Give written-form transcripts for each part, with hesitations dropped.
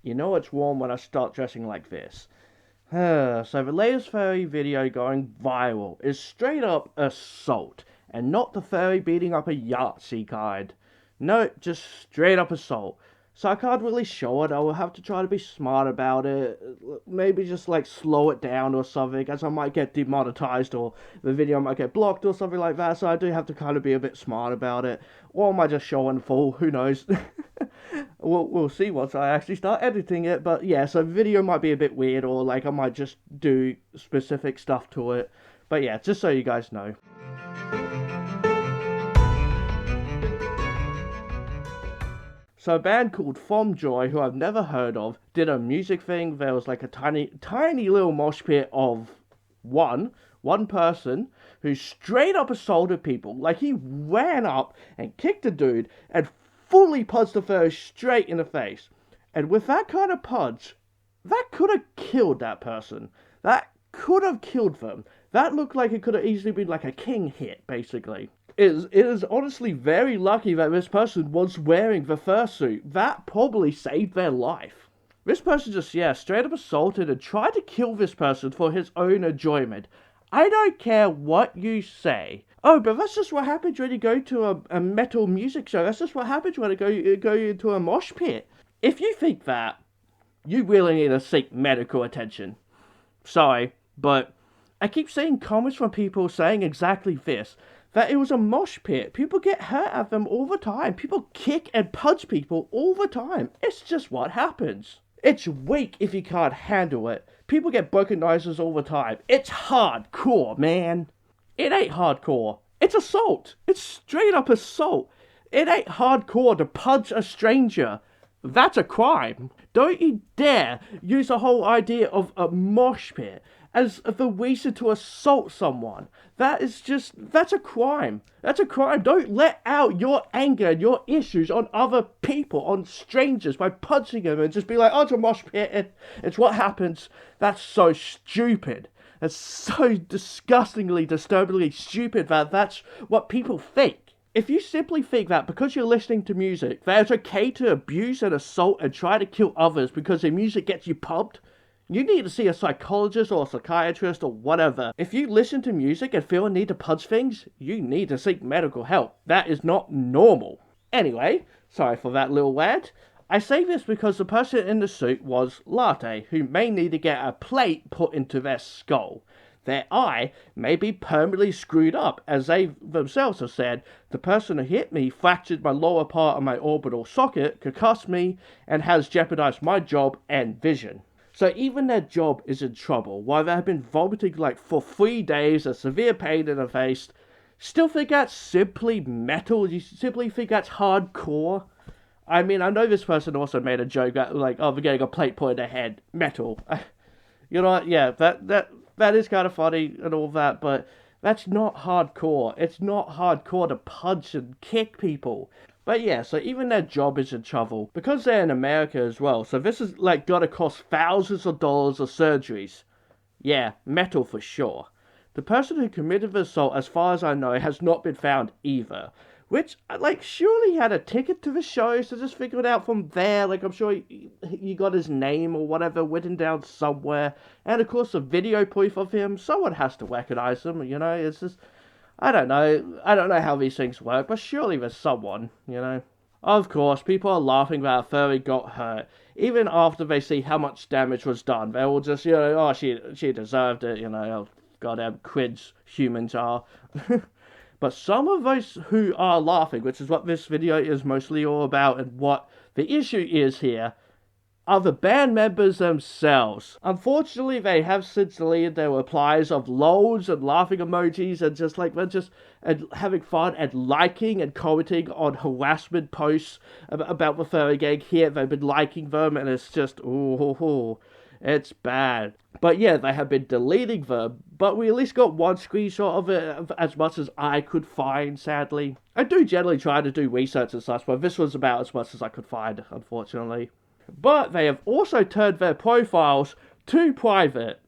You know it's warm when I start dressing like this. So the latest furry video going viral is straight up assault, and not the furry beating up a Yahtzee kind. No, just straight up assault. So I can't really show it. I will have to try to be smart about it. Maybe just like slow it down or something, as I might get demonetized or the video might get blocked or something like that. So I do have to kind of be a bit smart about it. Or I might just show in full. Who knows? We'll see once I actually start editing it. But yeah, so the video might be a bit weird, or like I might just do specific stuff to it. But yeah, just so you guys know. So a band called Fromjoy, who I've never heard of, did a music thing. There was like a tiny little mosh pit of one person who straight up assaulted people. Like he ran up and kicked a dude and fully punched the furry straight in the face. And with that kind of punch, that could have killed that person. That could have killed them. That looked like it could have easily been like a king hit, basically. It is honestly very lucky that this person was wearing the fursuit. That probably saved their life. This person just, yeah, straight up assaulted and tried to kill this person for his own enjoyment. I don't care what you say. Oh, but that's just what happens when you go to a metal music show. That's just what happens when you go into a mosh pit. If you think that, you really need to seek medical attention. Sorry, but I keep seeing comments from people saying exactly this. That it was a mosh pit. People get hurt at them all the time. People kick and punch people all the time. It's just what happens. It's weak if you can't handle it. People get broken noses all the time. It's hardcore, man. It ain't hardcore. It's assault. It's straight up assault. It ain't hardcore to punch a stranger. That's a crime. Don't you dare use the whole idea of a mosh pit as the reason to assault someone. That's a crime. That's a crime. Don't let out your anger and your issues on other people, on strangers, by punching them and just be like, oh, it's a mosh pit. It's what happens. That's so stupid. That's so disgustingly, disturbingly stupid that that's what people think. If you simply think that because you're listening to music, that it's okay to abuse and assault and try to kill others because the music gets you pumped, you need to see a psychologist or a psychiatrist or whatever. If you listen to music and feel a need to punch things, you need to seek medical help. That is not normal. Anyway, sorry for that little rant. I say this because the person in the suit was Latte, who may need to get a plate put into their skull. Their eye may be permanently screwed up, as they themselves have said. The person who hit me fractured my lower part of my orbital socket, concussed me, and has jeopardized my job and vision. So even their job is in trouble, while they have been vomiting like for 3 days, a severe pain in the face. Still think that's simply metal? You simply think that's hardcore? I mean, I know this person also made a joke that, like, oh, they're getting a plate put in their head. Metal. You know what? Yeah, that is kind of funny and all that, but that's not hardcore. It's not hardcore to punch and kick people. But yeah, so even their job is in trouble. Because they're in America as well, so this is, like, gotta cost thousands of dollars of surgeries. Yeah, metal for sure. The person who committed the assault, as far as I know, has not been found either. Which, like, surely he had a ticket to the show, so just figure it out from there. Like, I'm sure he got his name or whatever written down somewhere. And, of course, a video proof of him. Someone has to recognize him, you know. It's just, I don't know. I don't know how these things work, but surely there's someone, you know. Of course, people are laughing that Furry got hurt. Even after they see how much damage was done, they will just, you know, oh, she deserved it, you know. Oh, goddamn cringe humans are. But some of those who are laughing, which is what this video is mostly all about and what the issue is here, are the band members themselves. Unfortunately, they have since deleted their replies of lols and laughing emojis and just like, they're just and having fun and liking and commenting on harassment posts about the furry gang here. They've been liking them and it's just, ooh, it's bad. But yeah, they have been deleting them, but we at least got one screenshot of it, as much as I could find, sadly. I do generally try to do research and such, but this was about as much as I could find, unfortunately. But they have also turned their profiles to private.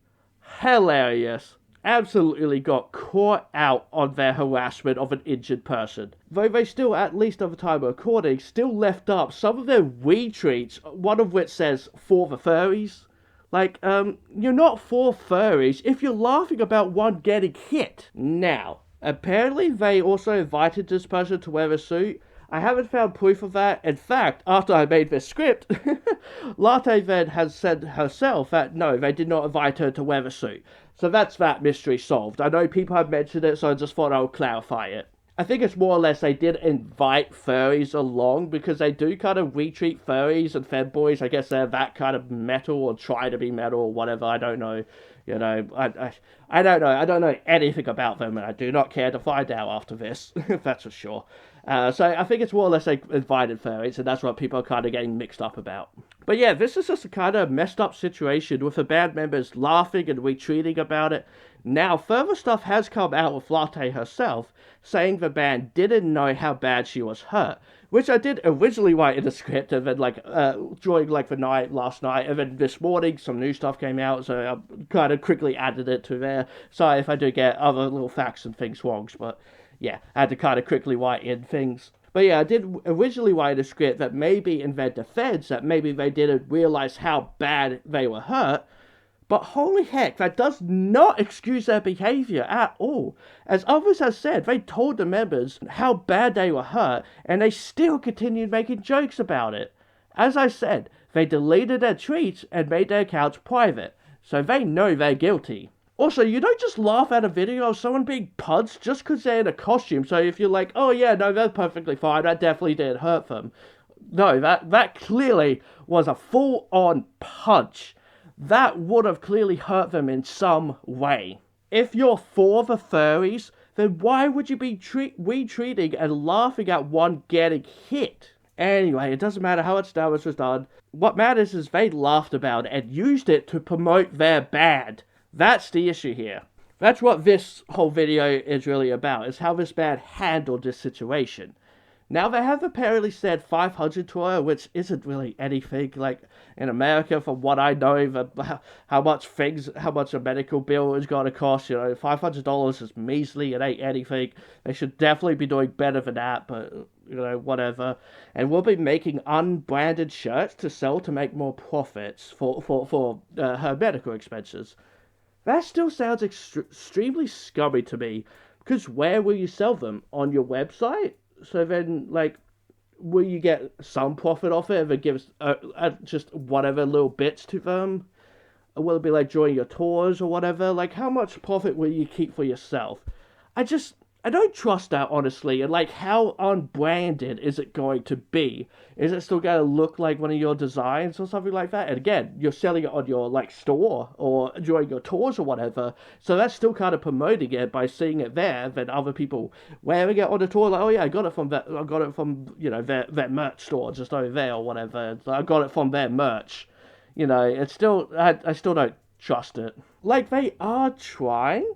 Hilarious. absolutely got caught out on their harassment of an injured person. Though they still, at least at the time of recording, still left up some of their retweets, one of which says, "For the furries." Like, you're not for furries if you're laughing about one getting hit. Now, apparently they also invited this person to wear a suit. I haven't found proof of that. In fact, after I made this script, Latte then has said herself that no, they did not invite her to wear a suit. So that's that mystery solved. I know people have mentioned it, so I just thought I would clarify it. I think it's more or less they did invite furries along because they do kind of retweet furries and femboys. I guess they're that kind of metal or try to be metal or whatever. I don't know. You know, I don't know. I don't know anything about them, and I do not care to find out after this. That's for sure. So I think it's more or less like invited furries, and that's what people are kind of getting mixed up about. But yeah, this is just a kind of messed up situation with the band members laughing and retweeting about it. Now, further stuff has come out with Latte herself, saying the band didn't know how bad she was hurt, which I did originally write in the script, and then during the night last night, and then this morning some new stuff came out, so I kind of quickly added it to there. Sorry if I do get other little facts and things wrong, but yeah, I had to kind of quickly write in things. But yeah, I did originally write a script that maybe in their defense, that maybe they didn't realize how bad they were hurt. But holy heck, that does not excuse their behavior at all. As others have said, they told the members how bad they were hurt, and they still continued making jokes about it. As I said, they deleted their tweets and made their accounts private, so they know they're guilty. Also, you don't just laugh at a video of someone being punched just because they're in a costume. So if you're like, oh yeah, no, they're perfectly fine, that definitely didn't hurt them. No, that clearly was a full-on punch. That would have clearly hurt them in some way. If you're for the furries, then why would you be retweeting and laughing at one getting hit? Anyway, it doesn't matter how much damage was done. What matters is they laughed about it and used it to promote their band. That's the issue here. That's what this whole video is really about, is how this band handled this situation. Now, they have apparently said 500 to her, which isn't really anything. Like, in America, from what I know, how much a medical bill is going to cost, $500 is measly, it ain't anything. They should definitely be doing better than that, but, whatever. And we'll be making unbranded shirts to sell to make more profits for her medical expenses. That still sounds extremely scummy to me, because where will you sell them? On your website? So then, will you get some profit off it if it gives just whatever little bits to them? Or will it be during your tours or whatever? How much profit will you keep for yourself? I don't trust that, honestly. And, how unbranded is it going to be? Is it still going to look like one of your designs or something like that? And again, you're selling it on your, store or during your tours or whatever. So that's still kind of promoting it by seeing it there than other people wearing it on the tour. Oh, yeah, I got it from their merch store just over there or whatever. I got it from their merch. It's still, I still don't trust it. They are trying.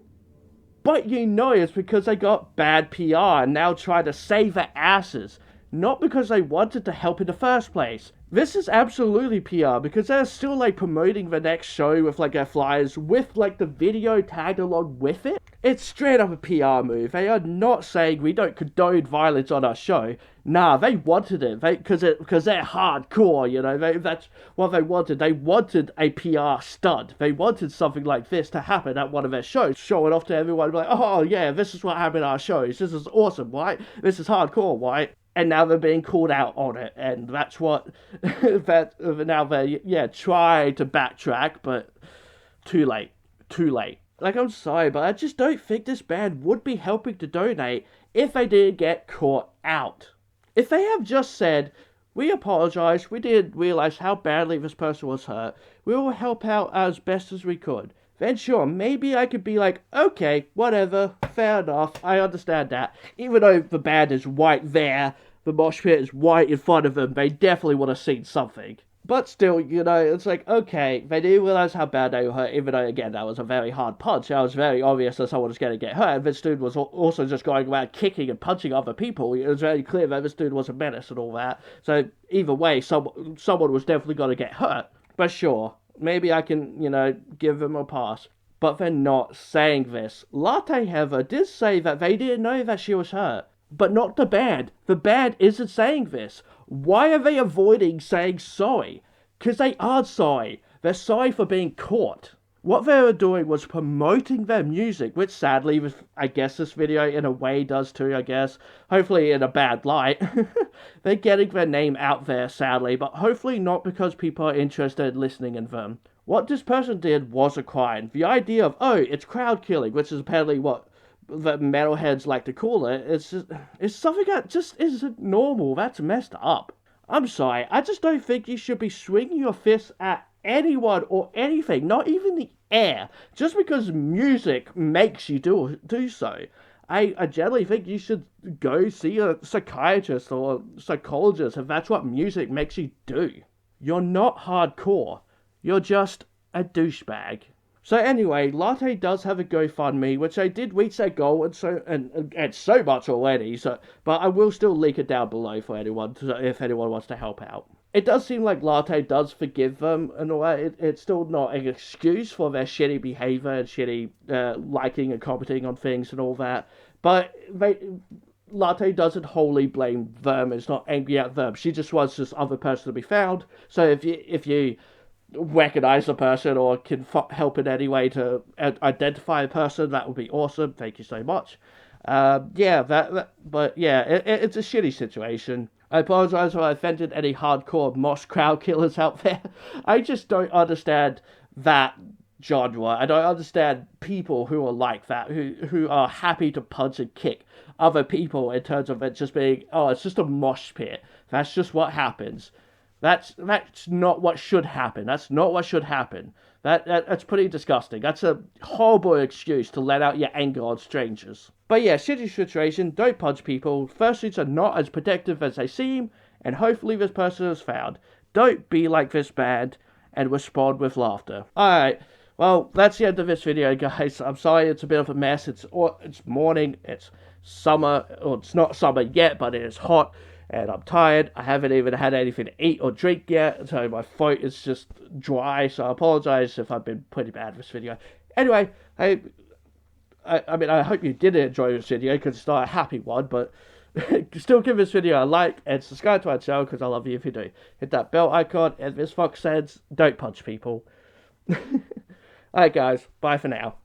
But it's because they got bad PR and now try to save their asses. Not because they wanted to help in the first place. This is absolutely PR because they're still promoting the next show with their flyers with the video tagged along with it. It's straight up a PR move. They are not saying we don't condone violence on our show. Nah, they wanted it because they're hardcore, that's what they wanted. They wanted a PR stunt. They wanted something like this to happen at one of their shows, show it off to everyone, oh yeah, this is what happened at our shows. This is awesome, right? This is hardcore, right? And now they're being called out on it, and that's what now they try to backtrack, but too late. I'm sorry, but I just don't think this band would be helping to donate if they didn't get caught out. If they have just said, we apologize, we didn't realize how badly this person was hurt, we will help out as best as we could, then sure, maybe I could be okay, whatever, fair enough, I understand that. Even though the band is right there, the mosh pit is right in front of them, they definitely would have seen something. But still, it's okay, they didn't realize how bad they were hurt, even though, again, that was a very hard punch. That was very obvious that someone was going to get hurt, and this dude was also just going around kicking and punching other people. It was very clear that this dude was a menace and all that. So, either way, someone was definitely going to get hurt. But sure, maybe I can, give them a pass. but they're not saying this. Latte Heather did say that they didn't know that she was hurt, but not the band. The band isn't saying this. Why are they avoiding saying sorry? Because they are sorry. They're sorry for being caught. What they were doing was promoting their music, which sadly, I guess this video in a way does too, I guess. Hopefully in a bad light. They're getting their name out there, sadly, but hopefully not because people are interested in listening in them. What this person did was a crime. The idea of, oh, it's crowd killing, which is apparently what the metalheads like to call it, it's something that just isn't normal. That's messed up. I'm sorry, I just don't think you should be swinging your fists at anyone or anything, not even the air, just because music makes you do so. I generally think you should go see a psychiatrist or a psychologist if that's what music makes you do. You're not hardcore. You're just a douchebag. So anyway, Latte does have a GoFundMe, which I did reach that goal and so much already. But I will still link it down below for anyone if anyone wants to help out. It does seem like Latte does forgive them and all that. It's still not an excuse for their shitty behavior and shitty liking and commenting on things and all that. But Latte doesn't wholly blame them. It's not angry at them. She just wants this other person to be found. So if you recognize the person or can help in any way to identify a person, that would be awesome. Thank you so much. But yeah, it's a shitty situation. I apologize if I offended any hardcore mosh crowd killers out there. I just don't understand that genre. I don't understand people who are like that, who are happy to punch and kick other people in terms of it just being, oh, it's just a mosh pit. That's just what happens. That's not what should happen. That's not what should happen. That's pretty disgusting. That's a horrible excuse to let out your anger on strangers. But yeah, shitty situation. Don't punch people. Fursuits are not as protective as they seem, and hopefully this person is found. Don't be like this band and respond with laughter. Alright, well, that's the end of this video, guys. I'm sorry it's a bit of a mess. It's morning, it's summer, or it's not summer yet, but it is hot. And I'm tired. I haven't even had anything to eat or drink yet, so my throat is just dry. So I apologize if I've been pretty bad this video. Anyway, I mean, I hope you did enjoy this video because it's not a happy one, but still give this video a like and subscribe to our channel because I love you if you do. Hit that bell icon, and this fox says, don't punch people. Alright, guys, bye for now.